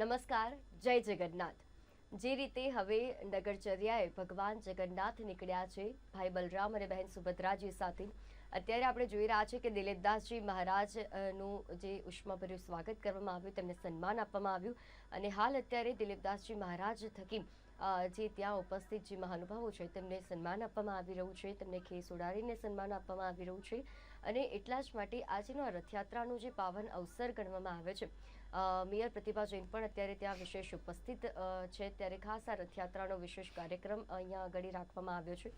નમસ્કાર, જય જગન્નાથ। જે રીતે હવે નગરચર્યાએ ભગવાન જગન્નાથ નીકળ્યા છે ભાઈ બલરામ અને બહેન સુભદ્રાજી સાથે, અત્યારે આપણે જોઈ રહ્યા છીએ કે દિલીપદાસજી મહારાજનું જે ઉષ્માભર્યું સ્વાગત કરવામાં આવ્યું, તેમને સન્માન આપવામાં આવ્યું અને હાલ અત્યારે દિલીપદાસજી મહારાજ થકી જે ત્યાં ઉપસ્થિત જે મહાનુભાવો છે તેમને સન્માન આપવામાં આવી રહ્યું છે, તેમને ખેસ ઉડાડીને સન્માન આપવામાં આવી રહ્યું છે અને એટલા જ માટે આજનો આ રથયાત્રાનો જે પાવન અવસર ગણવામાં આવે છે, મેયર પ્રતિભા જૈન પણ અત્યારે ત્યાં વિશેષ ઉપસ્થિત છે, ત્યારે ખાસ આ રથયાત્રાનો વિશેષ કાર્યક્રમ અહીંયા આગળ રાખવામાં આવ્યો છે।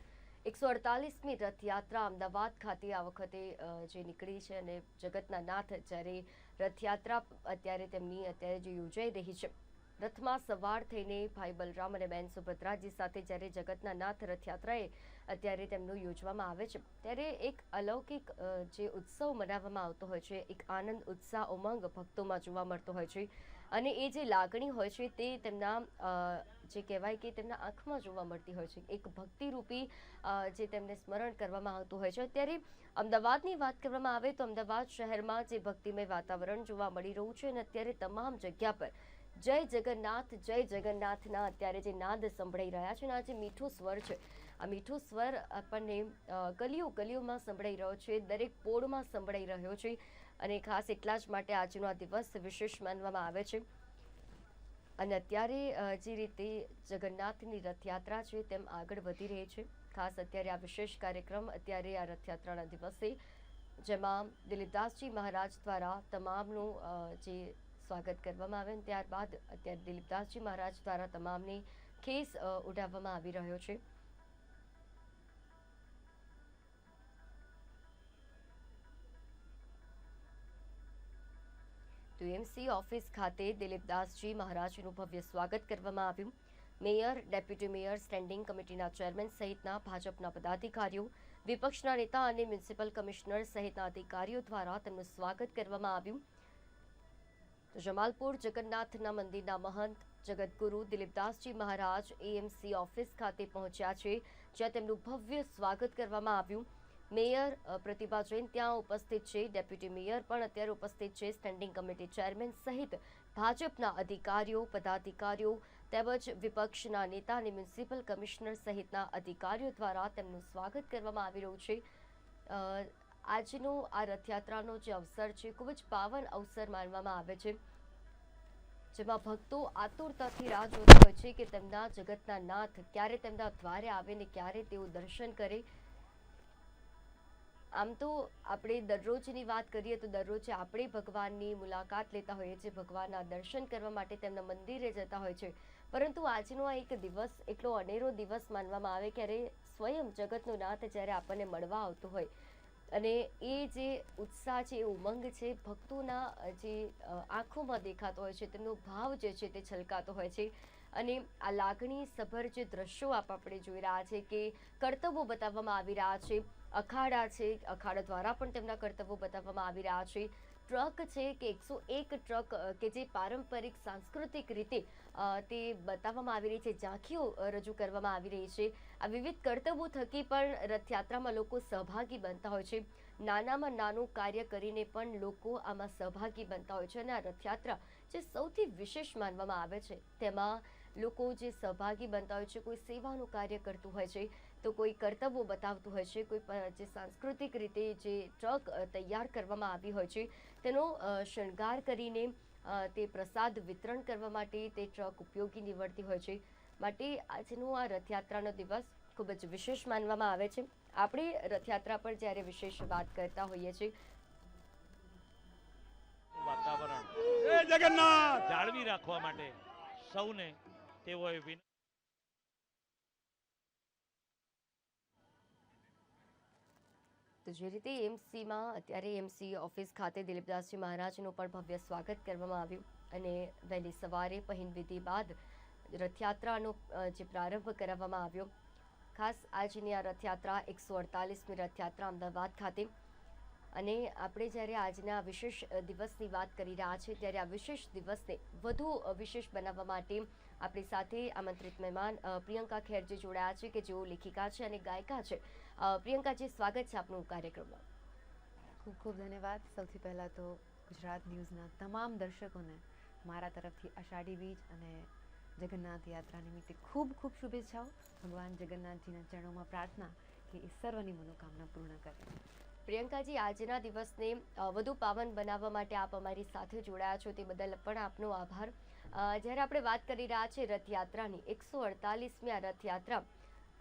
148મી રથયાત્રા અમદાવાદ ખાતે આ વખતે જે નીકળી છે અને જગતના નાથ જ્યારે રથયાત્રા અત્યારે તેમની અત્યારે જે યોજાઈ રહી છે, રથમાં સવાર થઈને ભાઈ બલરામ અને બહેન સુભદ્રાજી સાથે જ્યારે જગતના નાથ રથયાત્રાએ અત્યારે તેમનું યોજવામાં આવે છે, ત્યારે એક અલૌકિક જે ઉત્સવ મનાવવામાં આવતો હોય છે, એક આનંદ, ઉત્સાહ, ઉમંગ ભક્તોમાં જોવા મળતો હોય છે અને એ જે લાગણી હોય છે તે તેમના જે કહેવાય કે તેમના આંખમાં જોવા મળતી હોય છે, એક ભક્તિરૂપી જે તેમને સ્મરણ કરવામાં આવતું હોય છે। ત્યારે અમદાવાદની વાત કરવામાં આવે તો અમદાવાદ શહેરમાં જે ભક્તિમય વાતાવરણ જોવા મળી રહ્યું છે અને અત્યારે તમામ જગ્યા પર જય જગન્નાથના અત્યારે જે નાદ સંભળાઈ રહ્યા છે અને આ જે મીઠો સ્વર છે, આ મીઠો સ્વર આપણને ગલીઓમાં સંભળાઈ રહ્યો છે, દરેક પોળમાં સંભળાઈ રહ્યો છે અને ખાસ એટલા જ માટે આજનો આ દિવસ વિશેષ માનવામાં આવે છે અને અત્યારે જે રીતે જગન્નાથની રથયાત્રા છે તેમ આગળ વધી રહી છે, ખાસ અત્યારે આ વિશેષ કાર્યક્રમ અત્યારે આ રથયાત્રાના દિવસે જેમાં દિલીપદાસજી મહારાજ દ્વારા તમામનું જે સ્વાગત કરવામાં આવે અને ત્યારબાદ અત્યારે દિલીપદાસજી મહારાજ દ્વારા તમામને ખેસ ઉડાવવામાં આવી રહ્યો છે। તો એમસી ઓફિસ ખાતે દિલીપદાસજી મહારાજનું ભવ્ય સ્વાગત કરવામાં આવ્યું। મેયર, ડેપ્યુટી મેયર, સ્ટેન્ડિંગ કમિટીના ચેરમેન સહિતના ભાજપના પદાધિકારીઓ, વિપક્ષના નેતા અને મ્યુનિસિપલ કમિશનર સહિતના અધિકારીઓ દ્વારા તેમનું સ્વાગત કરવામાં આવ્યું। તો જમાલપુર જગન્નાથના મંદિરના મહંત જગતગુરુ દિલીપદાસજી મહારાજ એએમસી ઓફિસ ખાતે પહોંચ્યા છે, જ્યાં તેમનું ભવ્ય સ્વાગત કરવામાં આવ્યું। મેયર પ્રતિભા જૈન ત્યાં ઉપસ્થિત છે, ડેપ્યુટી મેયર પણ અત્યારે ઉપસ્થિત છે, સ્ટેન્ડિંગ કમિટી ચેરમેન સહિત ભાજપના અધિકારીઓ, પદાધિકારીઓ તેમજ વિપક્ષના નેતા અને મ્યુનિસિપલ કમિશનર સહિતના અધિકારીઓ દ્વારા તેમનું સ્વાગત કરવામાં આવી રહ્યું છે। આજનો આ રથયાત્રાનો જે અવસર છે ખૂબ જ પાવન અવસર માનવામાં આવે છે, જેમાં ભક્તો આતુરતાથી રાહ જોતા હોય છે કે તેમના જગતના નાથ ક્યારે તેમના દ્વારે આવે ને ક્યારે તેઓ દર્શન કરે। આમ તો આપણે દરરોજની વાત કરીએ તો દરરોજ આપણે ભગવાનની મુલાકાત લેતા હોઈએ છીએ, ભગવાનના દર્શન કરવા માટે તેમના મંદિરે જતા હોય છે, પરંતુ આજનો આ એક દિવસ એટલો અનેરો દિવસ માનવામાં આવે ક્યારે સ્વયં જગતનો નાથ જ્યારે આપણને મળવા આવતો હોય અને એ જે ઉત્સાહ છે, એ ઉમંગ છે, ભક્તોના જે આંખોમાં દેખાતો હોય છે, તેમનો ભાવ જે છે તે છલકાતો હોય છે અને આ લાગણી સભર જે દ્રશ્યો આપણે જોઈ રહ્યા છે કે કર્તવ્યો બતાવવામાં આવી રહ્યા છે, અખાડા છે, અખાડા દ્વારા પણ તેમના કર્તવ્યો બતાવવામાં આવી રહ્યા છે, ટ્રક છે કે 101 ટ્રક કે જે પારંપરિક સાંસ્કૃતિક રીતે તે બતાવવામાં આવી રહી છે, ઝાંખીઓ રજૂ કરવામાં આવી રહી છે। આ વિવિધ કર્તવ્યો થકી પણ રથયાત્રામાં લોકો સહભાગી બનતા હોય છે, નાનામાં નાનું કાર્ય કરીને પણ લોકો આમાં સહભાગી બનતા હોય છે અને આ રથયાત્રા જે સૌથી વિશેષ માનવામાં આવે છે તેમાં લોકો જે સહભાગી બનતા હોય છે, કોઈ સેવાનું કાર્ય કરતું હોય છે, તો કોઈ કર્તવ્યો બતાવતું હોય છે, કોઈ જે સાંસ્કૃતિક રીતે જે ટ્રક તૈયાર કરવામાં આવી હોય છે તેનો શણગાર કરીને તે પ્રસાદ વિતરણ કરવા માટે તે ટ્રક ઉપયોગી નીવડતી હોય છે, માટે આજનો આ રથયાત્રાનો દિવસ ખૂબ જ વિશેષ માનવામાં આવે છે। આપણે રથયાત્રા પર જ્યારે વિશેષ વાત કરતા હોઈએ છીએ, વાતાવરણ જગન્નાથ જાળવી રાખવા માટે સૌને તેઓએ તો જે રીતે એમસીમાં અત્યારે એમસી ઓફિસ ખાતે દિલીપદાસજી મહારાજનું પણ ભવ્ય સ્વાગત કરવામાં આવ્યું અને વહેલી સવારે પહિન વિધિ બાદ રથયાત્રાનો જે પ્રારંભ કરાવવામાં આવ્યો। ખાસ આજની આ રથયાત્રા 148મી રથયાત્રા અમદાવાદ ખાતે અને આપણે જ્યારે આજના વિશેષ દિવસની વાત કરી રહ્યા છીએ, ત્યારે આ વિશેષ દિવસને વધુ વિશેષ બનાવવા માટે આપણી સાથે આમંત્રિત મહેમાન પ્રિયંકા ખેરજી જોડાયા છે કે જેઓ લેખિકા છે અને ગાયિકા છે। પ્રિયંકાજી, સ્વાગત છે આપનું કાર્યક્રમમાં। ખૂબ ખૂબ ધન્યવાદ। સૌથી પહેલાં તો ગુજરાત ન્યૂઝના તમામ દર્શકોને મારા તરફથી અષાઢી બીજ અને જગન્નાથ યાત્રા નિમિત્તે ખૂબ ખૂબ શુભેચ્છાઓ. ભગવાન જગન્નાથજીના ચરણોમાં પ્રાર્થના કે એ સર્વની મનોકામના પૂર્ણ કરે. પ્રિયંકાજી, આજના દિવસને વધુ પાવન બનાવવા માટે આપ અમારી સાથે જોડાયા છો તે બદલ પણ આપનો આભાર. જ્યારે આપણે વાત કરી રહ્યા છીએ રથયાત્રાની, 148મી આ રથયાત્રા,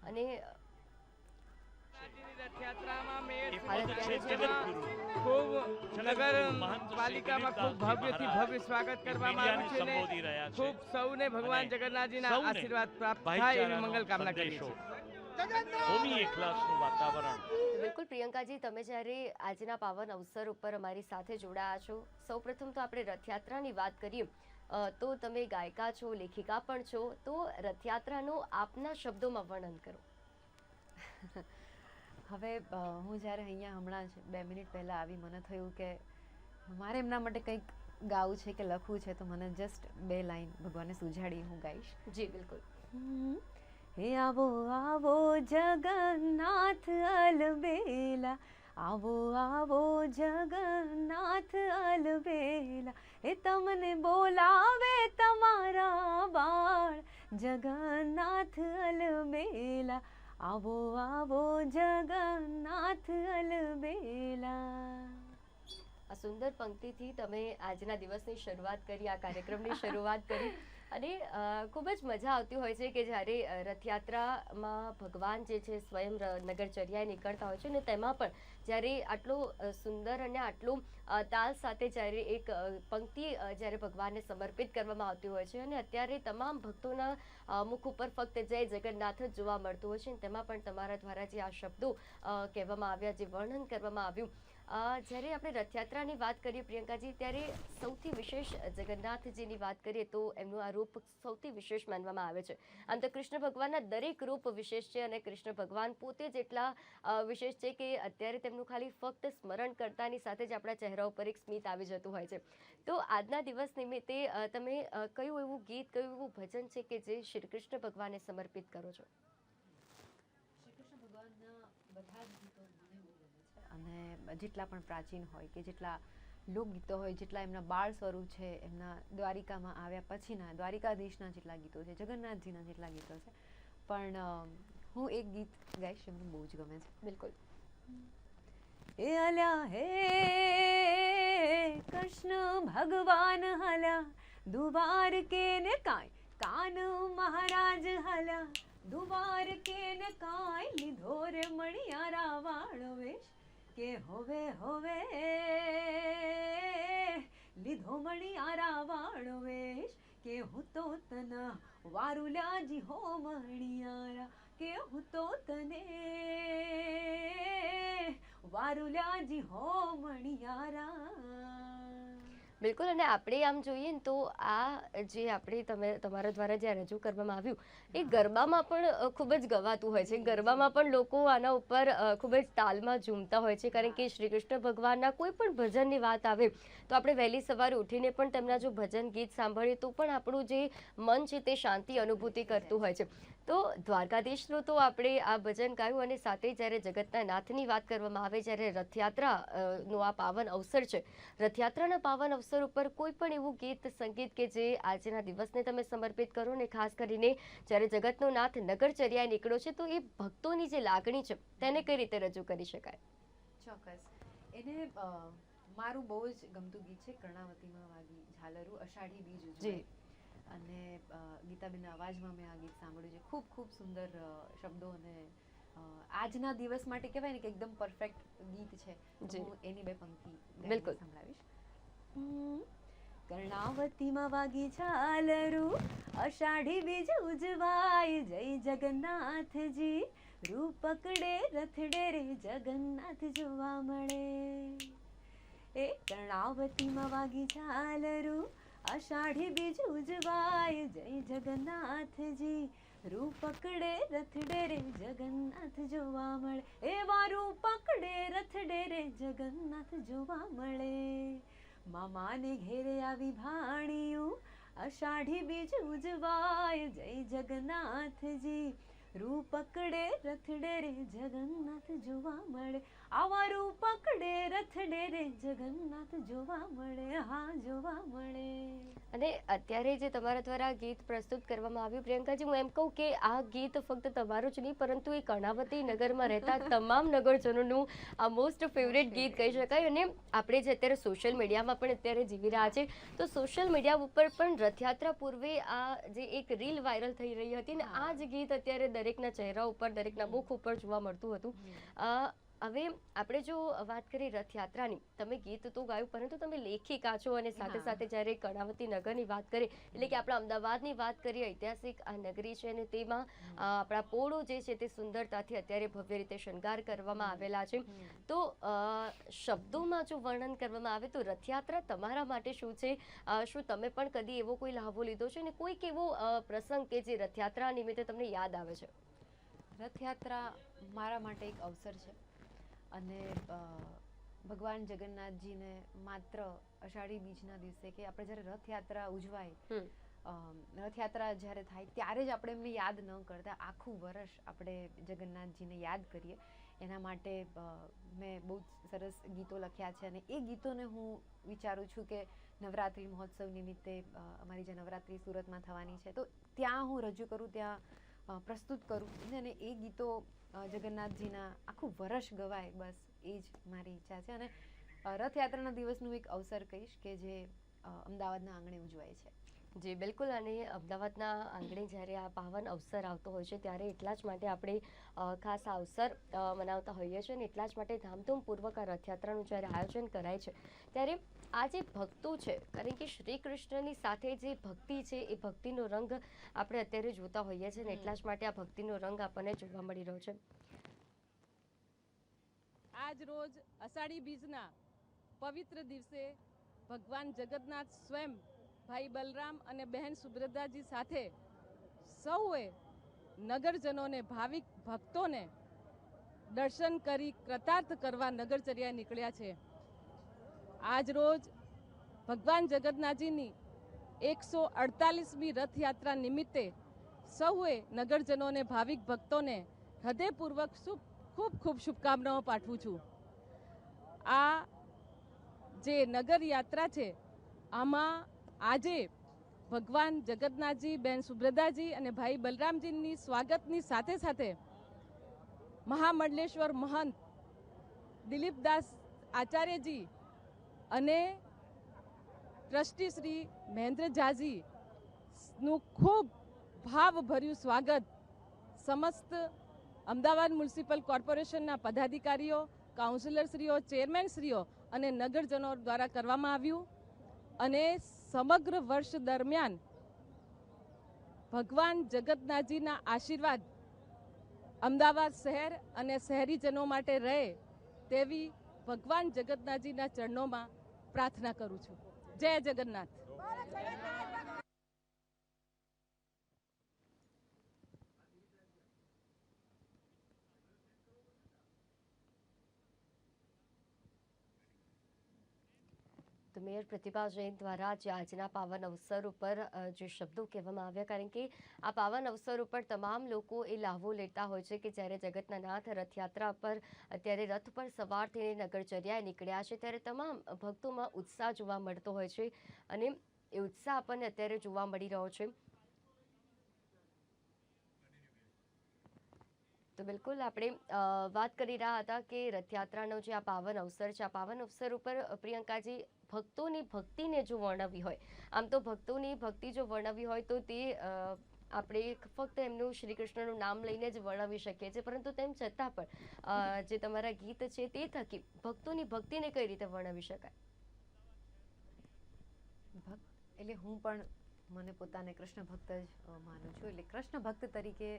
અને રથયાત્રામાં મેં એ પદ છે જગતગુરુ. ખૂબ જગતગુરુ મહંત શ્રી પાલિકામાં ખૂબ દિલીપદાસજી ભવ્યથી મહારાજ ભવ્ય સ્વાગત એ કરવામાં આવ્યું છે ને સંબોધી રહ્યા છે. ખૂબ સૌને ભગવાન અને જગન્નાથજીના સૌને આશીર્વાદ પ્રાપ્ત થાય ભાઈચારાનો એવી મંગલ કામના કરીએ સંદેશો. છીએ. ભૂમિ એકલાસનું વાતાવરણ. બિલકુલ પ્રિયંકાજી, તમે જ્યારે આજના પાવન અવસર ઉપર અમારી સાથે જોડાયા છો, સૌપ્રથમ તો આપણે રથયાત્રાની વાત કરીએ તો તમે ગાયિકા છો, લેખિકા પણ છો, તો રથયાત્રાનું આપના શબ્દોમાં વર્ણન કરો. હવે હું જ્યારે અહીંયા હમણાં જ 2 મિનિટ પહેલાં આવી, મને થયું કે મારે એમના માટે કંઈક ગાવું છે કે લખવું છે, તો મને જસ્ટ 2 લાઈન ભગવાનને સુઝાડી હું ગાઈશ. જી બિલકુલ. હે આવો આવો જગન્નાથ અલબેલા, આવો આવો જગન્નાથ અલબેલા, એ તમને બોલાવે તમારા બાળ, જગન્નાથ અલબેલા, આવો આવો જગન્નાથ અલબેલા. આ સુંદર પંક્તિથી તમે આજના દિવસની શરૂઆત કરી, આ કાર્યક્રમની શરૂઆત કરી, અને ખૂબ જ મજા આવતી હોય છે કે જ્યારે રથયાત્રામાં ભગવાન જે છે સ્વયં નગરચર્યાએ નીકળતા હોય છે, અને તેમાં પણ જ્યારે આટલું સુંદર અને આટલું તાલ સાથે જ્યારે એક પંક્તિ જ્યારે ભગવાનને સમર્પિત કરવામાં આવતી હોય છે, અને અત્યારે તમામ ભક્તોના મુખ ઉપર ફક્ત જય જગન્નાથ જ જોવા મળતું હોય છે, અને તેમાં પણ તમારા દ્વારા જે આ શબ્દો કહેવામાં આવ્યા, જે વર્ણન કરવામાં આવ્યું, જ્યારે આપણે રથયાત્રાની વાત કરીએ પ્રિયંકાજી, ત્યારે સૌથી વિશેષ જગન્નાથજીની વાત કરીએ તો એમનું આ રૂપ સૌથી વિશેષ માનવામાં આવે છે. આમ તો કૃષ્ણ ભગવાનના દરેક રૂપ વિશેષ છે, અને કૃષ્ણ ભગવાન પોતે જ એટલા વિશેષ છે કે અત્યારે તેમનું ખાલી ફક્ત સ્મરણ કરતાની સાથે જ આપણા ચહેરા ઉપર એક સ્મિત આવી જતું હોય છે. તો આજના દિવસ નિમિત્તે તમે કયું એવું ગીત, કયું એવું ભજન છે કે જે શ્રી કૃષ્ણ ભગવાનને સમર્પિત કરો છો? શ્રી કૃષ્ણ ભગવાનના બધા જ ગીતો મને બહુ ગમે છે, અને જેટલા પણ પ્રાચીન હોય કે જેટલા લોકગીતો હોય, જેટલા એમના બાળ સ્વરૂપ છે, એમના દ્વારિકામાં આવ્યા પછીના દ્વારિકાધીશના જેટલા ગીતો છે, જગન્નાથજીના જેટલા ગીતો છે, પણ હું એક ગીત ગાઈશ, મને બહુ જ ગમે છે. બિલકુલ. એ અલ્યા હે કૃષ્ણ ભગવાન હલ્યા દુવાર કે ને કાંઈ, કાન મહારાજ હલ્યા દુવાર કે ને કાંઈ, લીધો રે મણિયારા વાળો વેશ, કે હોવે હોવે લીધો મણિયારા વાળો વેશ, કે હું તો તના વારુલાજી હો મણિયારા, કે હું તો તને વારુલાજી હો મણિયારા. બિલકુલ. અને આપણે આમ જોઈએ ને તો આ જે આપણે તમારા દ્વારા જે રજૂ કરવામાં આવ્યું, એ ગરબામાં પણ ખૂબ જ ગવાતું હોય છે. ગરબામાં પણ લોકો આના ઉપર ખૂબ જ તાલમાં ઝૂમતા હોય છે, કારણ કે શ્રી કૃષ્ણ ભગવાનના કોઈ પણ ભજનની વાત આવે તો આપણે વહેલી સવારે ઉઠીને પણ તેમના જો ભજન ગીત સાંભળીએ તો પણ આપણું જે મન છે તે શાંતિ અનુભૂતિ કરતું હોય છે. તો દ્વારકાધીશનું તો આપણે આ ભજન ગાયું, અને સાથે જ્યારે જગતના નાથની વાત કરવામાં આવે, જ્યારે રથયાત્રાનો આ પાવન અવસર છે, રથયાત્રાના પાવન અવસર ઉપર કોઈ પણ એવું ગીત સંગીત કે જે આજના દિવસને તમે સમર્પિત કરો, ને ખાસ કરીને જ્યારે જગતનો નાથ નગરચર્યાએ નીકળ્યો છે, તો એ ભક્તોની જે લાગણી છે તેને કઈ રીતે રજૂ કરી શકાય? ચોક્કસ. એને મારું બહુ જ ગમતું ગીત છે કર્ણાવતીમાં વાગી ઝાલરું, અષાઢી બીજ ઉજવાય, અને ગીતાબેનના અવાજમાં મેં આ ગીત સાંભળ્યું છે. ખૂબ ખૂબ સુંદર શબ્દો, અને આજના દિવસ માટે કહેવાય ને કે એકદમ પરફેક્ટ ગીત છે. હું એની 2 પંક્તિ બિલકુલ સંભળાવીશ. કર્ણાવતીમાં વાગી ઝાલરું, અષાઢી બીજ ઉજવાય, જય જગન્નાથજી, રૂપ પકડે રથડે રે જગન્નાથ જોવા મળે. એ કર્ણાવતીમાં વાગી ઝાલરું, અષાઢી બીજ ઉજવાય, જય જગન્નાથજી, રૂપ પકડે રથડે રે જગન્નાથ જોવા મળે. એવા રૂપ પકડે રથડે રે જગન્નાથ જોવા મળે. મામાને ઘેરે આવી ભાણિયું, અષાઢી બીજ ઉજવાય, જય જગન્નાથજી, રૂપકડે રથડે રે જગન્નાથ જોવા મળે, આવા રૂપકડે રથડે રે જગન્નાથ જોવા મળે, હા જોવા મળે. અને અત્યારે જે તમારા દ્વારા આ ગીત પ્રસ્તુત કરવામાં આવ્યું, પ્રિયંકાજી, હું એમ કહું કે આ ગીત ફક્ત તમારું જ નહીં પરંતુ એ કર્ણાવતી નગરમાં રહેતા તમામ નગરજનોનું આ મોસ્ટ ફેવરેટ ગીત કહી શકાય. અને આપણે જે અત્યારે સોશિયલ મીડિયામાં પણ અત્યારે જીવી રહ્યા છે, તો સોશિયલ મીડિયા ઉપર પણ રથયાત્રા પૂર્વે આ જે એક રીલ વાયરલ થઈ રહી હતી ને આ જ ગીત અત્યારે દરેકના ચહેરા ઉપર, દરેકના મુખ ઉપર જોવા મળતું હતું. હવે આપણે જો વાત કરીએ રથયાત્રાની, તમે ગીત તો ગાયું પરંતુ તમે લેખિકા છો અને સાથે સાથે જ્યારે કર્ણાવતી નગરની વાત કરીએ એટલે કે આપણા અમદાવાદની વાત કરીએ, ઐતિહાસિક આ નગરી છે અને તેમાં આપણા પોળો જે છે તે સુંદરતાથી અત્યારે ભવ્ય રીતે શણગાર કરવામાં આવેલા છે. તો શબ્દોમાં જો વર્ણન કરવામાં આવે તો રથયાત્રા તમારા માટે શું છે? શું તમે પણ કદી એવો કોઈ લહાવો લીધો છે અને કોઈક એવો પ્રસંગ કે જે રથયાત્રા નિમિત્તે તમને યાદ આવે છે? રથયાત્રા મારા માટે એક અવસર છે અને ભગવાન જગન્નાથજીને માત્ર અષાઢી બીજના દિવસે કે આપણે જ્યારે રથયાત્રા ઉજવાય, રથયાત્રા જ્યારે થાય ત્યારે જ આપણે એમને યાદ ન કરતા, આખું વર્ષ આપણે જગન્નાથજીને યાદ કરીએ. એના માટે મેં બહુ સરસ ગીતો લખ્યા છે અને એ ગીતોને હું વિચારું છું કે નવરાત્રિ મહોત્સવ નિમિત્તે અમારી જે નવરાત્રિ સુરતમાં થવાની છે તો ત્યાં હું રજૂ કરું, ત્યાં પ્રસ્તુત કરું અને એ ગીતો જગન્નાથજીના આખું વર્ષ ગવાય, બસ એ જ મારી ઈચ્છા છે. અને રથયાત્રાના દિવસનું એક અવસર કહીશ કે જે અમદાવાદના આંગણે ઉજવાય છે. જી બિલકુલ. અને અમદાવાદના આંગણે જ્યારે આ પાવન અવસર આવતો હોય છે ત્યારે એટલા જ માટે આપણે ખાસ આ અવસર મનાવતા હોઈએ છીએ અને એટલા જ માટે ધામધૂમપૂર્વક આ રથયાત્રાનું જ્યારે આયોજન કરાય છે ત્યારે આ જે ભક્તો છે, કારણ કે શ્રી કૃષ્ણની સાથે જે ભક્તિ છે એ ભક્તિનો રંગ આપણે અત્યારે જોતા હોઈએ છીએ અને એટલા જ માટે આ ભક્તિનો રંગ આપણને જોવા મળી રહ્યો છે. આજ રોજ અષાઢી બીજના પવિત્ર દિવસે ભગવાન જગન્નાથ સ્વયં ભાઈ બલરામ અને બહેન સુભદ્રાજી સાથે સૌએ નગરજનોને, ભાવિક ભક્તોને દર્શન કરી કૃતાર્થ કરવા નગરચર્યા નીકળ્યા છે. આજ રોજ ભગવાન જગન્નાથજીની 148મી રથયાત્રા નિમિત્તે સૌએ નગરજનોને, ભાવિક ભક્તોને હૃદયપૂર્વક ખૂબ ખૂબ શુભકામનાઓ પાઠવું છું. આ જે નગર યાત્રા છે આમાં આજે ભગવાન જગન્નાથજી, બહેન સુભદ્રાજી અને ભાઈ બલરામજીની સ્વાગતની સાથે સાથે મહામંડલેશ્વર મહંત દિલીપદાસ આચાર્યજી અને ટ્રસ્ટી શ્રી મહેન્દ્ર ઝાજીનું ખૂબ ભાવભર્યું સ્વાગત સમસ્ત અમદાવાદ મ્યુનિસિપલ કોર્પોરેશનના પદાધિકારીઓ, કાઉન્સિલરશ્રીઓ, ચેરમેનશ્રીઓ અને નગરજનો દ્વારા કરવામાં આવ્યું. અને સમગ્ર વર્ષ દરમિયાન ભગવાન જગન્નાથજીના આશીર્વાદ અમદાવાદ શહેર અને શહેરીજનો માટે રહે તેવી ભગવાન જગન્નાથજીના ચરણોમાં પ્રાર્થના કરું છું. જય જગન્નાથ. તો મેયર પ્રતિભા જૈન દ્વારા જે આજના પાવન અવસર ઉપર જે શબ્દો કહેવામાં આવ્યા, કારણ કે આ પાવન અવસર ઉપર તમામ લોકો એ લાભો લેતા હોય છે કે જ્યારે જગતના નાથ રથયાત્રા પર અત્યારે રથ પર સવાર થઈને નગરચર્યાએ નીકળ્યા છે ત્યારે તમામ ભક્તોમાં ઉત્સાહ જોવા મળતો હોય છે અને એ ઉત્સાહ આપણને અત્યારે જોવા મળી રહ્યો છે. તો બિલકુલ આપણે વાત કરી રહ્યા હતા કે રથયાત્રાનો જે આ પાવન અવસર છે, આ પાવન અવસર ઉપર પ્રિયંકાજી ભક્તોની ભક્તિને જો વર્ણવી હોય, આમ તો ભક્તોની ભક્તિ જો વર્ણવી હોય તો તે આપણે ફક્ત એમનું શ્રી કૃષ્ણનું નામ લઈને જ વર્ણવી શકીએ છીએ, પરંતુ તેમ છતાં પણ જે તમારા ગીત છે તે થકી ભક્તોની ભક્તિને કઈ રીતે વર્ણવી શકાય? ભક્ત એટલે હું પણ મને પોતાને કૃષ્ણ ભક્ત જ માનું છું. એટલે કૃષ્ણ ભક્ત તરીકે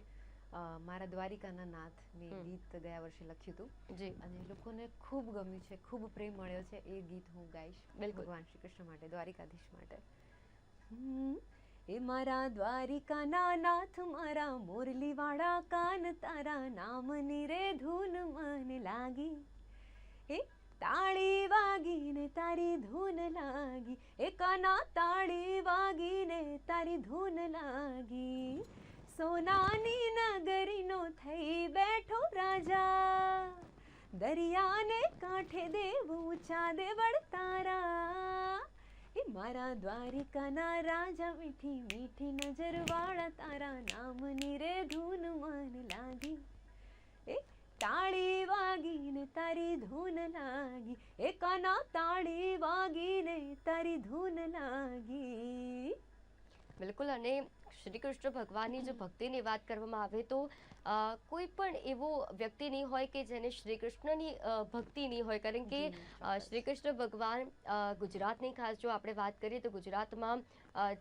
મારા દ્વારિકાના નાથને ગીત ગયા વર્ષે લખ્યું હતું જી, અને લોકોને ખૂબ ગમ્યું છે, ખૂબ પ્રેમ મળ્યો છે. એ ગીત હું ગાઈશ ભગવાન શ્રી કૃષ્ણ માટે, દ્વારિકાધીશ માટે. એ મારા દ્વારિકાના નાથ, મારા મોરલીવાળા કાન, તારા નામની રે ધૂન મને લાગી, એ તાળી વાગીને તારી ધૂન લાગી, એ કાના તાળી વાગીને તારી ધૂન લાગી, સોનાની નગરીનો થઈ બેઠો રાજા, દરિયાને કાંઠે દેવું ચાંદે વળતારા. એ મારા દ્વારિકાના રાજા, મીઠી મીઠી નજર વાળા, તારા નામની રે ધૂન મન લાગી. એ તાળી વાગીને તારી ધૂન લાગી, એ કાના તાળી વાગીને તારી ધૂન લાગી. બિલકુલ. અને શ્રી કૃષ્ણ ભગવાનની જો ભક્તિની વાત કરવામાં આવે તો કોઈ પણ એવો વ્યક્તિ નહીં હોય કે જેને શ્રી કૃષ્ણની ભક્તિ નહીં હોય, કારણ કે શ્રી કૃષ્ણ ભગવાન ગુજરાતની ખાસ જો આપણે વાત કરીએ તો ગુજરાતમાં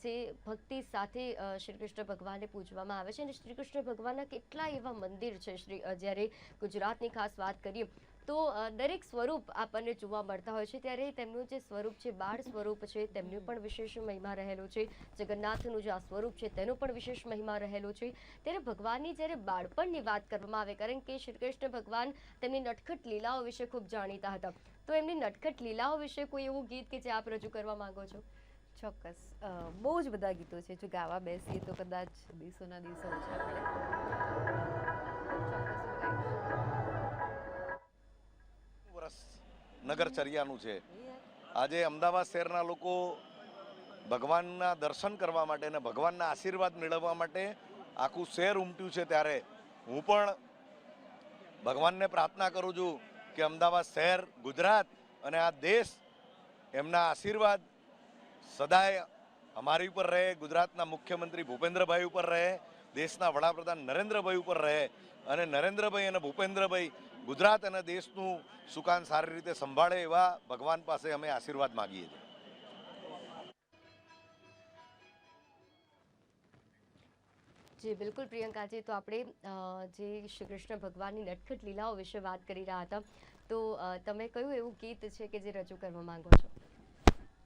જે ભક્તિ સાથે શ્રી કૃષ્ણ ભગવાનને પૂજવામાં આવે છે, અને શ્રી કૃષ્ણ ભગવાનના કેટલા એવા મંદિર છે. જ્યારે ગુજરાતની ખાસ વાત કરીએ તો દરેક સ્વરૂપ આપણને જોવા મળતા હોય છે, ત્યારે તેમનું જે સ્વરૂપ છે, બાળ સ્વરૂપ છે, તેમનું પણ વિશેષ મહિમા રહેલો છે. જગન્નાથનું જે આ સ્વરૂપ છે તેનો પણ વિશેષ મહિમા રહેલો છે. ત્યારે ભગવાનની જ્યારે બાળપણની વાત કરવામાં આવે, કારણ કે શ્રી કૃષ્ણ ભગવાન તેમની નટખટ લીલાઓ વિશે ખૂબ જાણીતા હતા, તો એમની નટખટ લીલાઓ વિશે કોઈ એવું ગીત કે જે આપ રજૂ કરવા માંગો છો? ચોક્કસ. બહુ જ બધા ગીતો છે, જો ગાવા બેસીએ તો કદાચ દિવસોના દિવસો ઓછા પડે. વર્ષ નગરચર્યાનું છે. આજે અમદાવાદ શહેરના લોકો ભગવાનના દર્શન કરવા માટે અને ભગવાનના આશીર્વાદ મેળવવા માટે આખું શહેર ઉમટ્યું છે. ત્યારે હું પણ ભગવાનને પ્રાર્થના કરું છું કે અમદાવાદ શહેર, ગુજરાત અને આ દેશ, એમના આશીર્વાદ સદાય અમારી ઉપર રહે, ગુજરાતના મુખ્યમંત્રી ભૂપેન્દ્રભાઈ ઉપર રહે, દેશના વડાપ્રધાન નરેન્દ્રભાઈ ઉપર રહે, અને નરેન્દ્રભાઈ અને ભૂપેન્દ્રભાઈ ગુજરાત અને દેશનું સુકાન સારી રીતે સંભાળે એવા ભગવાન પાસે અમે આશીર્વાદ માગીએ છીએ. જી બિલકુલ પ્રિયંકાજી, તો આપણે જે શ્રી કૃષ્ણ ભગવાનની નટખટ લીલાઓ વિશે વાત કરી રહ્યા હતા, તો તમે કયું એવું ગીત છે કે જે રજૂ કરવા માંગો છો?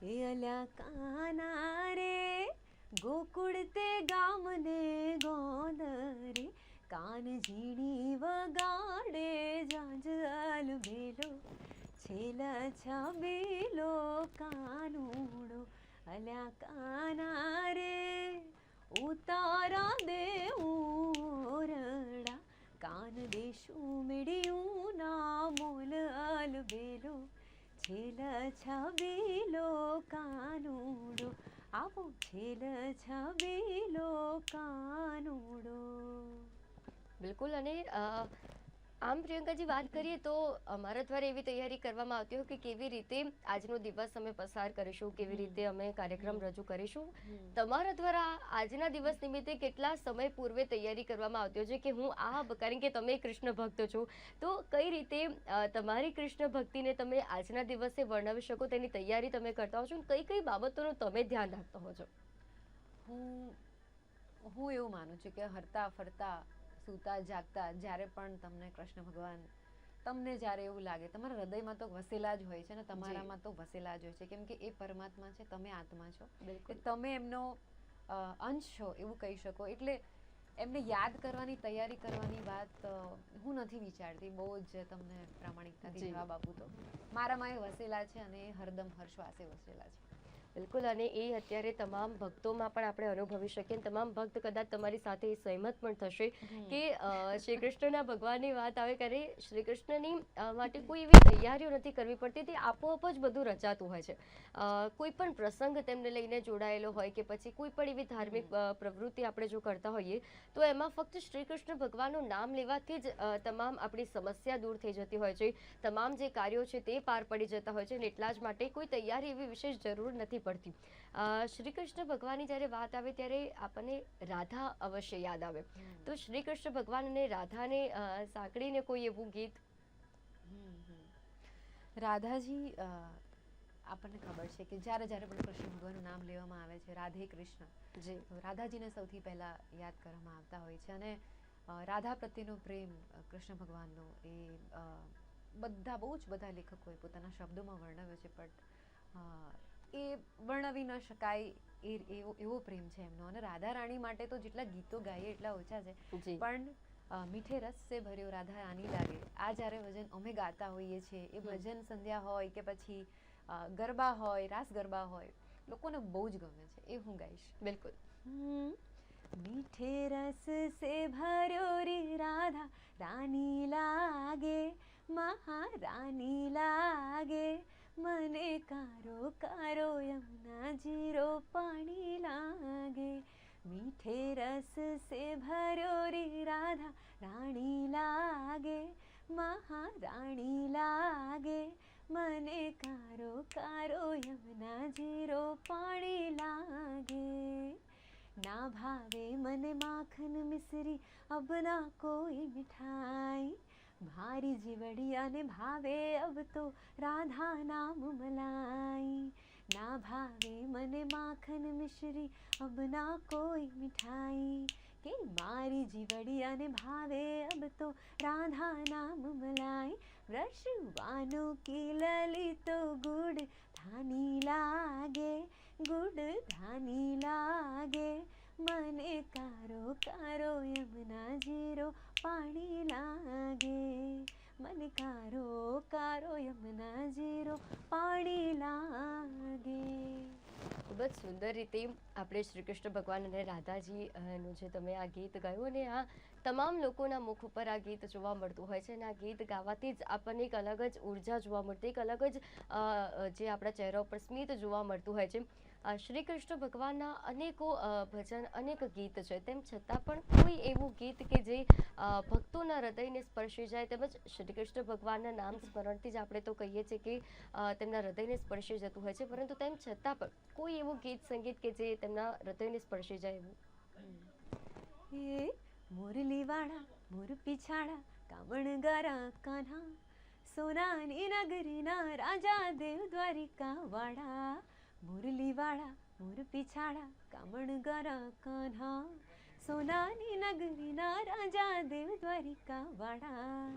એ અલ્યા કાના રે ગોકુળ તે ગામને ગોંદરે, કાન ઝીણી વગાડે જાંજલ બેલો, છેલા છબીલો કાનુડો. અલ્યા કાના રે ઉતારા દે ઓરડા, કાન દેશું મેળ્યું ના મોલ અલબેલો, છેલા છબીલો કાનુડો. આવો છેલા છબીલો કાનુડો. બિલકુલ. અને આમ પ્રિયંકાજી વાત કરીએ તો અમારા દ્વારા એવી તૈયારી કરવામાં આવતી હોય કે કેવી રીતે આજનો દિવસ અમે પસાર કરીશું, કેવી રીતે અમે કાર્યક્રમ રજૂ કરીશું. તમારા દ્વારા આજના દિવસ નિમિત્તે કેટલા સમય પૂર્વે તૈયારી કરવામાં આવતી હોય છે કે હું કારણ કે તમે કૃષ્ણ ભક્ત છો, તો કઈ રીતે તમારી કૃષ્ણ ભક્તિને તમે આજના દિવસે વર્ણવી શકો તેની તૈયારી તમે કરતા હો છો, કઈ કઈ બાબતોનું તમે ધ્યાન રાખતા હો છો? હું એવું માનું છું કે હરતા ફરતા, સૂતા જાગતા, જ્યારે પણ તમને કૃષ્ણ ભગવાન, તમને જ્યારે એવું લાગે, તમારા હૃદયમાં તો વસેલા જ હોય છે ને, તમારામાં તો વસેલા જ હોય છે, કેમ કે એ પરમાત્મા છે, તમે આત્મા છો, તમે એમનો અંશ છો એવું કહી શકો. એટલે એમને યાદ કરવાની, તૈયારી કરવાની વાત હું નથી વિચારતી. બહુ જ તમને પ્રામાણિકતાથી જવાબ આપું તો મારામાં એ વસેલા છે અને હરદમ હર્ષવાસે વસેલા છે. બિલકુલ. અને એ અત્યારે તમામ ભક્તોમાં પણ આપણે અનુભવી શકીએ, તમામ ભક્ત કદાચ તમારી સાથે સહમત પણ થશે કે શ્રી કૃષ્ણના ભગવાનની વાત આવે ત્યારે શ્રી કૃષ્ણની માટે કોઈ એવી તૈયારીઓ નથી કરવી પડતી, તે આપોઆપ જ બધું રચાતું હોય છે. કોઈ પણ પ્રસંગ તેમને લઈને જોડાયેલો હોય કે પછી કોઈ પણ એવી ધાર્મિક પ્રવૃત્તિ આપણે જો કરતા હોઈએ તો એમાં ફક્ત શ્રી કૃષ્ણ ભગવાનનું નામ લેવાથી જ તમામ આપણી સમસ્યા દૂર થઈ જતી હોય છે, તમામ જે કાર્યો છે તે પાર પડી જતા હોય છે, અને એટલા જ માટે કોઈ તૈયારી એવી વિશેષ જરૂર નથી પડતી. શ્રી કૃષ્ણ ભગવાનની જ્યારે વાત આવે ત્યારે આપણને રાધા અવશ્ય યાદ આવે, તો શ્રી કૃષ્ણ ભગવાન અને રાધાને સાંકળીને કોઈ એવું ગીત? રાધાજી, આપણને ખબર છે કે જ્યારે જ્યારે પણ કૃષ્ણ ભગવાનનું નામ લેવામાં આવે છે, રાધે કૃષ્ણ, તો રાધાજીને સૌથી પહેલા યાદ કરવામાં આવતા હોય છે. અને રાધા પ્રત્યેનો પ્રેમ કૃષ્ણ ભગવાનનો એ બહુ જ બધા લેખકોએ પોતાના શબ્દોમાં વર્ણવ્યો છે, પણ એ વર્ણવી ન શકાય એવો પ્રેમ છે એમનો. અને રાધા રાણી માટે તો જેટલા ગીતો ગાઈએ એટલા ઓછા છે, પણ મીઠે રસ સે ભર્યો રાધા રાની લાગે, આ જ્યારે ભજન અમે ગાતા હોઈએ છીએ, એ ભજન સંધ્યા હોય કે પછી ગરબા હોય, રાસ ગરબા હોય, લોકોને બહુ જ ગમે છે, એ હું ગાઈશ. બિલકુલ. मीठे रस से भरो रे राधा रानी लागे महारानी लागे મને કારો કારો યમુના જીરો પાણી લાગે મીઠે રસ સે ભરો રે રાધા રાણી લાગે મહારાણી લાગે મને કારો કારો યમુના જીરો પાણી લાગે ના ભાવે મને માખન મિશ્રી અબ ના કોઈ મિઠાઈ भारी जीवड़िया ने भावे अब तो राधा नाम मलाई ना भावे मने माखन मिश्री अब ना कोई मिठाई के मारी जीवड़िया ने भावे अब तो राधा नाम मलाई रसवानो की लली तो गुड़ धानी लागे गुड़ धानी लागे મને કારો કારો યમુના જીરો પાણી લાગે મને કારો કારો યમુના જીરો પાણી લાગે ખૂબ જ સુંદર રીતે આપણે શ્રી કૃષ્ણ ભગવાન અને રાધાજી નું જે તમે આ ગીત ગાયું અને આ તમામ લોકોના મુખ ઉપર આ ગીત જોવા મળતું હોય છે અને આ ગીત ગાવાથી જ આપણને એક અલગ જ ઉર્જા જોવા મળતી એક અલગ જ જે આપણા ચહેરા ઉપર સ્મિત જોવા મળતું હોય છે શ્રી કૃષ્ણ ભગવાનના અનેકો ભજન અનેક ગીત છે તેમ છતાં પણ કોઈ એવું ગીત કે જે ભક્તોના હૃદયને સ્પર્શી જાય તેમજ શ્રી કૃષ્ણ ભગવાનના નામ સ્મરણથી જ આપણે તો કહીએ છીએ કે તેમના હૃદયને સ્પર્શી જતું હોય છે પરંતુ તેમ છતાં પણ કોઈ એવું ગીત સંગીત કે જે તેમના હૃદયને સ્પર્શી જાય એવું એ મુરલીવાળા મોર પીછાડા કામણ ગારા કાન્હા સોનાની નગરીના રાજા દેવ દ્વારિકા વાળા મુરલીવાળા મોર પીછાડા કામણ ગારા કાન્હા સોનાની નગરીના રાજા દેવ દ્વારિકા વાળા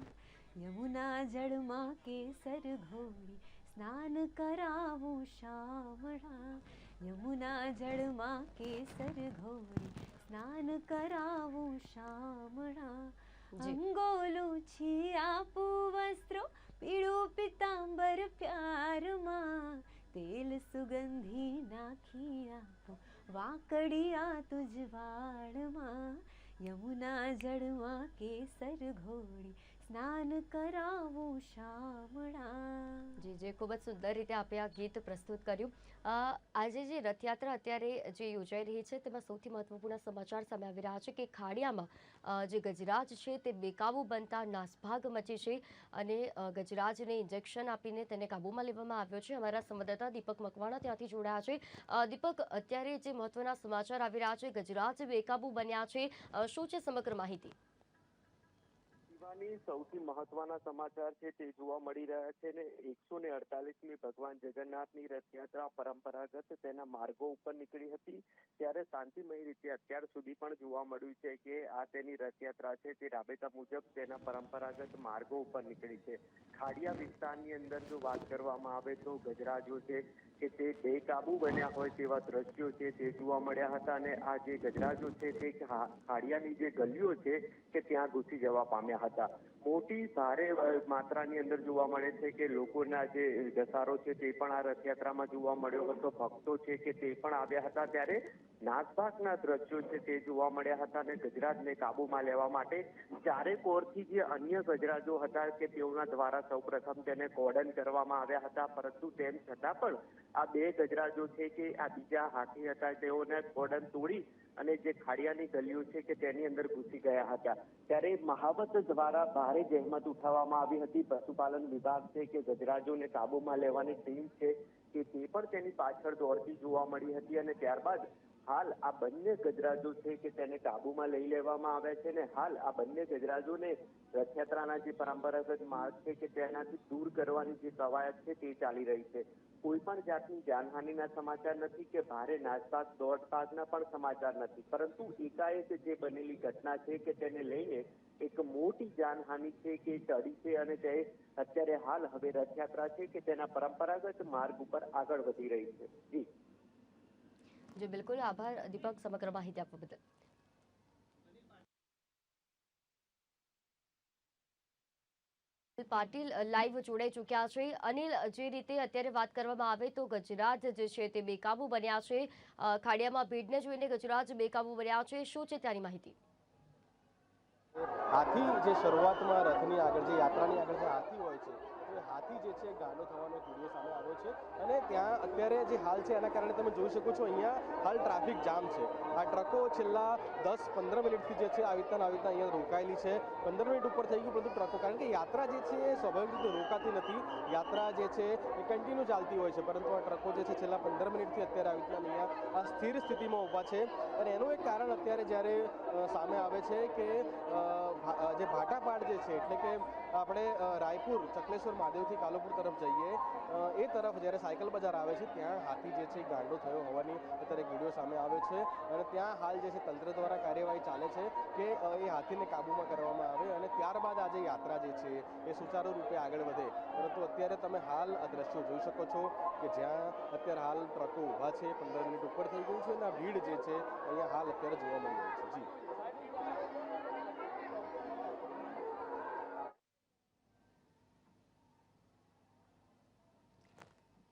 યમુના જળમાં કેસર ઘોડી સ્નાન કરાવું શામળા યમુના જળમાં કેસર ઘોડી સ્નાન કરાવું શામળા અંગોલું છી આપું વસ્ત્રો પીળું પિતાંબર પ્યારમાં તેલ સુગંધી નાખી આપો વાકડિયા તુજ વાળમાં યમુના જળમાં કેસર ઘોડી સ્નાન કરાવું શામળા જી જે ખૂબ જ સુંદર રીતે આપણે આ ગીત પ્રસ્તુત કર્યું આજે જે રથયાત્રા અત્યારે જે યોજાઈ રહી છે તેમાં સૌથી મહત્વપૂર્ણ સમાચાર સામે આવી રહ્યા છે કે ખાડિયામાં જે ગજરાજ છે તે બેકાબુ બનતા નાસભાગ મચી છે અને ગજરાજને ઇન્જેક્શન આપીને તેને કાબૂમાં લેવામાં આવ્યો છે અમારા સંવાદદાતા દીપક મકવાણા ત્યાંથી જોડાયા છે દીપક અત્યારે જે મહત્વના સમાચાર આવી રહ્યા છે ગજરાજ બેકાબુ બન્યા છે શું છે સમગ્ર માહિતી સૌથી મહત્વના સમાચાર છે તે જોવા મળી રહ્યા છે ને 148મી ભગવાન જગન્નાથની રથયાત્રા પરંપરાગત તેના માર્ગો ઉપર નીકળી હતી ત્યારે શાંતિમય રીતે અત્યાર સુધી પણ જોવા મળ્યું છે કે આ તેની રથયાત્રા છે તે રાબેતા મુજબ તેના પરંપરાગત માર્ગો ઉપર નીકળી છે ખાડિયા વિસ્તારની અંદર જો વાત કરવામાં આવે તો ગજરાજો છે કે તે બેકાબુ બન્યા હોય તેવા દ્રશ્યો છે તે જોવા મળ્યા હતા અને આ જે ગજરાજો છે તે ખાડિયાની જે ગલીઓ છે કે ત્યાં ઘૂસી જવા પામ્યા હતા મોટી ભારે માત્રાની અંદર જોવા મળે છે કે લોકોના જે ઘસારો છે તે પણ આ રથયાત્રામાં જોવા મળ્યો હતો ભક્તો છે કે તે પણ આવ્યા હતા ત્યારે નાસભાગના દ્રશ્યો છે તે જોવા મળ્યા હતા અને ગજરાજને કાબુમાં લેવા માટે ચારે કોરથી જે અન્ય ગજરાજો હતા કે તેઓના દ્વારા સૌપ્રથમ તેને કોર્ડન કરવામાં આવ્યા હતા પરંતુ તેમ છતાં પણ આ બે ગજરાજો છે કે આ બીજા હાથી હતા તેઓને કોર્ડન તોડી અને જે ખાડિયાની ગલીઓ છે કે તેની અંદર ઘૂસી ગયા હતા ત્યારે મહાવત દ્વારા ભારે જહેમત ઉઠાવવામાં આવી હતી પશુપાલન વિભાગ છે કે ગજરાજોને કાબુમાં લેવાની ટીમ છે કે તે પણ તેની પાછળ દોડતી જોવા મળી હતી અને ત્યારબાદ હાલ આ બંને ગજરાજો છે કે તેને કાબુમાં લઈ લેવામાં આવ્યા છે ને હાલ આ બંને ગજરાજોને રથયાત્રાના જે પરંપરાગત માર્ગ છે કે તેનાથી દૂર કરવાની જે કવાયત છે તે ચાલી રહી છે કોઈ પણ જાતની જાનહાનિના સમાચાર નથી કે ભારે નાસભાગ દોડભાગના પણ સમાચાર નથી પરંતુ એકાએક જે બનેલી ઘટના છે કે તેને લઈને એક મોટી જાનહાનિ છે કે ટળી છે અને તે અત્યારે હાલ હવે રથયાત્રા છે કે તેના પરંપરાગત માર્ગ ઉપર આગળ વધી રહી છે જી બિલકુલ આભાર દીપક સમગ્ર માહિતી આપવા બદલ પાટીલ લાઈવ જોડાઈ ચૂક્યા છે. અનિલ, જે રીતે અત્યારે વાત કરવામાં આવે તો ગજરાજ જે છે તે બેકાબુ બન્યા છે. ખાડિયામાં ભીડને જોઈને ગજરાજ બેકાબુ બન્યા છે. શું છે ત્યાંની માહિતી? હાથી જે શરૂઆતમાં રથની આગળ જે યાત્રાની આગળ જે હાથી હોય છે તો હાથી જે છે ગાંડો થવાનો એક વિડીયો સામે આવ્યો છે અને ત્યાં અત્યારે જે હાલ છે એના કારણે તમે જોઈ શકો છો અહીંયા હાલ ટ્રાફિક જામ છે. આ ટ્રકો છેલ્લા 10-15 મિનિટથી જે છે આવી રીતના અહીંયા રોકાયેલી છે. 15 મિનિટ ઉપર થઈ ગયું પરંતુ ટ્રકો, કારણ કે યાત્રા જે છે એ સ્વાભાવિક રીતે રોકાતી નથી. યાત્રા જે છે એ કન્ટિન્યુ ચાલતી હોય છે પરંતુ આ ટ્રકો જે છે છેલ્લા 15 મિનિટથી અત્યારે આવી રીતના અહીંયા આ સ્થિર સ્થિતિમાં ઊભા છે. અને એનું એક કારણ અત્યારે જ્યારે સામે આવે છે કે જે ભાટાપાડ જે છે એટલે કે આપણે રાયપુર ચકલેશ્વર મહાદેવથી કાલુપુર તરફ જઈએ એ તરફ જ્યારે સાયકલ બજાર આવે છે ત્યાં હાથી જે છે ગાંડો થયો હોવાની અત્યારે એક વિડીયો સામે આવે છે અને ત્યાં હાલ જે છે તંત્ર દ્વારા કાર્યવાહી ચાલે છે કે એ હાથીને કાબૂમાં કરવામાં આવે અને ત્યારબાદ આજે યાત્રા જે છે એ સુચારુ રૂપે આગળ વધે. પરંતુ અત્યારે તમે હાલ આ દ્રશ્યો જોઈ શકો છો કે જ્યાં અત્યારે હાલ ટ્રકો ઊભા છે, 15 મિનિટ ઉપર થઈ ગયું છે અને આ ભીડ જે છે અહીંયા હાલ અત્યારે જોવા મળી રહી છે. જી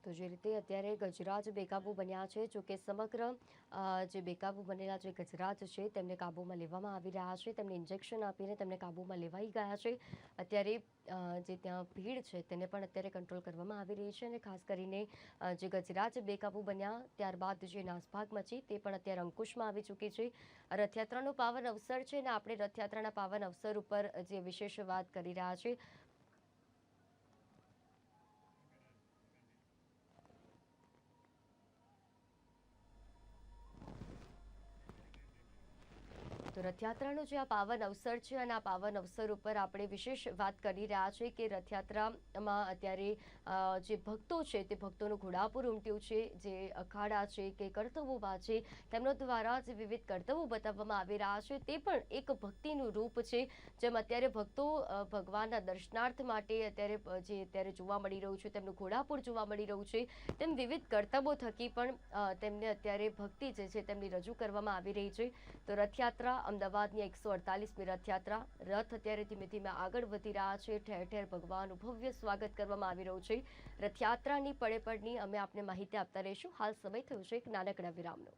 તો જે રીતે અત્યારે ગજરાજ બેકાબુ બન્યા છે, જોકે સમગ્ર જે બેકાબુ બનેલા જે ગજરાજ છે તેમને કાબૂમાં લેવામાં આવી રહ્યા છે. તેમને ઇન્જેક્શન આપીને તેમને કાબૂમાં લેવાઈ ગયા છે. અત્યારે જે ત્યાં ભીડ છે તેને પણ અત્યારે કંટ્રોલ કરવામાં આવી રહી છે અને ખાસ કરીને જે ગજરાજ બેકાબુ બન્યા ત્યારબાદ જે નાસભાગ મચી તે પણ અત્યારે અંકુશમાં આવી ચૂકી છે. રથયાત્રાનો પાવન અવસર છે અને આપણે રથયાત્રાના પાવન અવસર ઉપર જે વિશેષ વાત કરી રહ્યા છે. તો રથયાત્રાનો જે આ પાવન અવસર છે અને આ પાવન અવસર ઉપર આપણે વિશેષ વાત કરી રહ્યા છે કે રથયાત્રામાં અત્યારે જે ભક્તો છે તે ભક્તોનું ઘોડાપુર ઉમટ્યું છે. જે અખાડા છે કે કર્તવ્યોમાં છે તેમનો દ્વારા જે વિવિધ કર્તવ્યો બતાવવામાં આવી રહ્યા છે તે પણ એક ભક્તિનું રૂપ છે. જેમ અત્યારે ભક્તો ભગવાનના દર્શનાર્થ માટે અત્યારે જોવા મળી રહ્યું છે, તેમનું ઘોડાપુર જોવા મળી રહ્યું છે, તેમ વિવિધ કર્તવ્યો થકી પણ તેમને અત્યારે ભક્તિ જે છે તેમની રજૂ કરવામાં આવી રહી છે. તો રથયાત્રા અમદાવાદની 148મી રથયાત્રા રથ અત્યારે ધીમે ધીમે આગળ વધી રહ્યા છે. ઠેર ઠેર ભગવાનનું ભવ્ય સ્વાગત કરવામાં આવી રહ્યું છે. રથયાત્રાની પળે પળની અમે આપને માહિતી આપતા રહીશું. હાલ સમય થયો છે એક નાનકડા વિરામનો.